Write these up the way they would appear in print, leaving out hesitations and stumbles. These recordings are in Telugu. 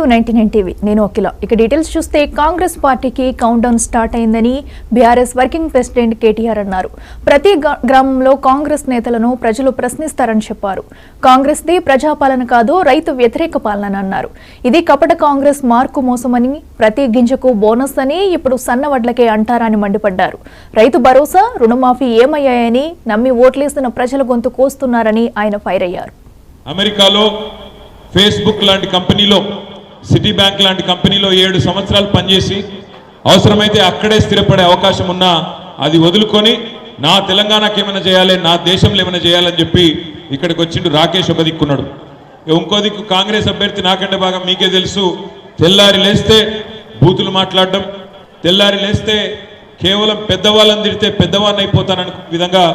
Welcome to 99 TV. నేను అఖిల. ఇక డీటెయిల్స్ చూస్తే కాంగ్రెస్ పార్టీకి కౌంట్ డౌన్ స్టార్ట్ అయిందని బీఆర్ఎస్ వర్కింగ్ ప్రెసిడెంట్ కేటీఆర్ అన్నారు. ప్రతి గ్రామంలో కాంగ్రెస్ నేతలను ప్రజలు ప్రశ్నిస్తారని చెప్పారు. కాంగ్రెస్ది ప్రజాపాలన కాదు, రైతు వ్యతిరేక పాలన అన్నారు. ఇది కపట కాంగ్రెస్ మార్కు మోసమని, ప్రతి గింజకు బోనస్ అని ఇప్పుడు సన్నవడ్లకే అంటారని మండిపడ్డారు. రైతు భరోసా, రుణమాఫీ ఏమయ్యాయని నమ్మి ఓట్లేసిన ప్రజల గొంతు కోస్తున్నారని ఆయన ఫైర్ అయ్యారు. అమెరికాలో ఫేస్బుక్ లాంటి కంపెనీలో, సిటీ బ్యాంక్ లాంటి కంపెనీలో 7 సంవత్సరాలు పనిచేసి అవసరమైతే అక్కడే స్థిరపడే అవకాశం ఉన్నా అది వదులుకొని నా తెలంగాణకి ఏమైనా చేయాలి, నా దేశంలో ఏమైనా చేయాలని చెప్పి ఇక్కడికి వచ్చిండు రాకేష్. ఒక దిక్కున్నాడు, ఇంకో దిక్కు కాంగ్రెస్ అభ్యర్థి నాకంటే బాగా మీకే తెలుసు. తెల్లారి లేస్తే బూతులు మాట్లాడడం, తెల్లారి లేస్తే కేవలం పెద్దవాళ్ళని తిడితే పెద్దవాళ్ళని అయిపోతానని విధంగా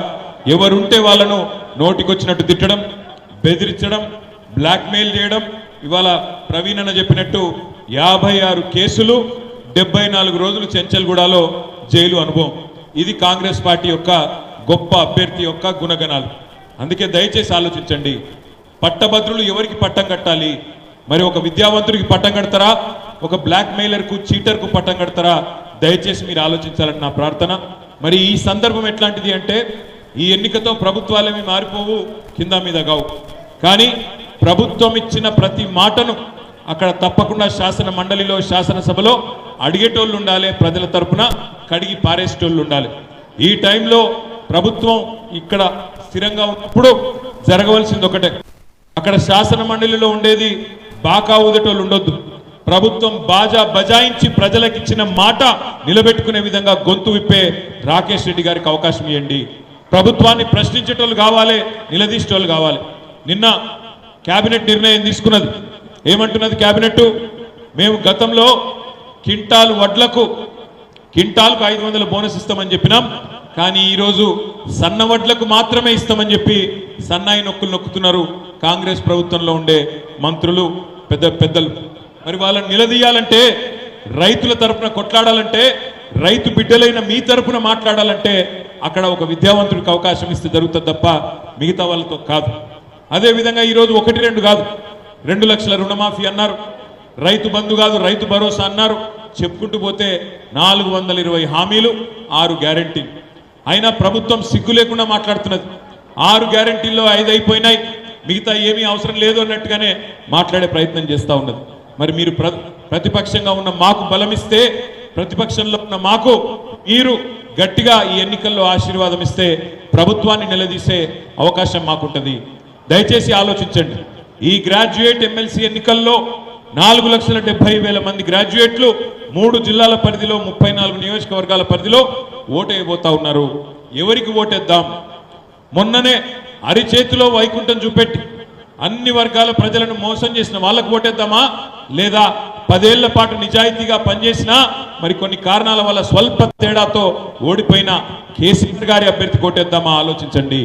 ఎవరుంటే వాళ్ళను నోటికొచ్చినట్టు తిట్టడం, బెదిరించడం, బ్లాక్మెయిల్ చేయడం. ఇవాళ ప్రవీణ్ అన్న చెప్పినట్టు 56 కేసులు, 74 రోజులు చెంచల్గూడలో జైలు అనుభవం. ఇది కాంగ్రెస్ పార్టీ యొక్క గొప్ప అభ్యర్థి యొక్క గుణగణాలు. అందుకే దయచేసి ఆలోచించండి, పట్టభద్రులు ఎవరికి పట్టం కట్టాలి? మరి ఒక విద్యావంతుడికి పట్టం కడతారా, ఒక బ్లాక్మెయిలర్కు, చీటర్కు పట్టం కడతారా? దయచేసి మీరు ఆలోచించాలని నా ప్రార్థన. మరి ఈ సందర్భం ఎట్లాంటిది అంటే, ఈ ఎన్నికతో ప్రభుత్వాలేమి మారిపోవు, కింద మీద కావు. కానీ ప్రభుత్వం ఇచ్చిన ప్రతి మాటను అక్కడ తప్పకుండా శాసన మండలిలో, శాసనసభలో అడిగేటోళ్ళు ఉండాలి, ప్రజల తరపున కడిగి పారేసేటోళ్ళు ఉండాలి. ఈ టైంలో ప్రభుత్వం ఇక్కడ స్థిరంగా ఉన్నప్పుడు జరగవలసింది ఒకటే, అక్కడ శాసన మండలిలో ఉండేది బాకా ఊదేటోళ్ళు ఉండొద్దు. ప్రభుత్వం బాజా బజాయించి ప్రజలకు ఇచ్చిన మాట నిలబెట్టుకునే విధంగా గొంతు విప్పే రాకేష్ రెడ్డి గారికి అవకాశం ఇవ్వండి. ప్రభుత్వాన్ని ప్రశ్నించేటోళ్ళు కావాలి, నిలదీసేటోళ్ళు కావాలి. నిన్న కేబినెట్ నిర్ణయం తీసుకున్నది. ఏమంటున్నది కేబినెట్? మేము గతంలో క్వింటాలు వడ్లకు క్వింటాల్కు 500 బోనస్ ఇస్తామని చెప్పినాం, కానీ ఈరోజు సన్న వడ్లకు మాత్రమే ఇస్తామని చెప్పి సన్నాయి నొక్కులు నొక్కుతున్నారు కాంగ్రెస్ ప్రభుత్వంలో ఉండే మంత్రులు, పెద్దలు. మరి వాళ్ళని నిలదీయాలంటే, రైతుల తరపున కొట్లాడాలంటే, రైతు బిడ్డలైన మీ తరపున మాట్లాడాలంటే అక్కడ ఒక విద్యావంతుడికి అవకాశం ఇస్తే జరుగుతుంది తప్ప మిగతా వాళ్ళతో కాదు. అదేవిధంగా ఈరోజు 1-2 కాదు, 2 లక్షల రుణమాఫీ అన్నారు, రైతు బంధు కాదు రైతు భరోసా అన్నారు. చెప్పుకుంటూ పోతే 420 హామీలు, 6 గ్యారెంటీలు. అయినా ప్రభుత్వం సిగ్గు లేకుండా మాట్లాడుతున్నది. 6 గ్యారెంటీల్లో 5 అయిపోయినాయి, మిగతా ఏమీ అవసరం లేదు అన్నట్టుగానే మాట్లాడే ప్రయత్నం చేస్తూ ఉన్నది. మరి మీరు ప్రతిపక్షంగా ఉన్న మాకు బలమిస్తే, ప్రతిపక్షంలో ఉన్న మాకు మీరు గట్టిగా ఈ ఎన్నికల్లో ఆశీర్వాదం ఇస్తే ప్రభుత్వాన్ని నిలదీసే అవకాశం మాకుంటుంది. దయచేసి ఆలోచించండి. ఈ గ్రాడ్యుయేట్ ఎమ్మెల్సీ ఎన్నికల్లో 4,70,000 మంది గ్రాడ్యుయేట్లు 3 జిల్లాల పరిధిలో, 34 నియోజకవర్గాల పరిధిలో ఓటేయబోతా ఉన్నారు. ఎవరికి ఓటేద్దాం? మొన్ననే అరిచేతిలో వైకుంఠం చూపెట్టి అన్ని వర్గాల ప్రజలను మోసం చేసిన వాళ్ళకు ఓటేద్దామా, లేదా 10 ఏళ్ల పాటు నిజాయితీగా పనిచేసినా మరి కొన్ని కారణాల వల్ల స్వల్ప తేడాతో ఓడిపోయిన కేసీఆర్ గారి అభ్యర్థి ఓటేద్దామా? ఆలోచించండి.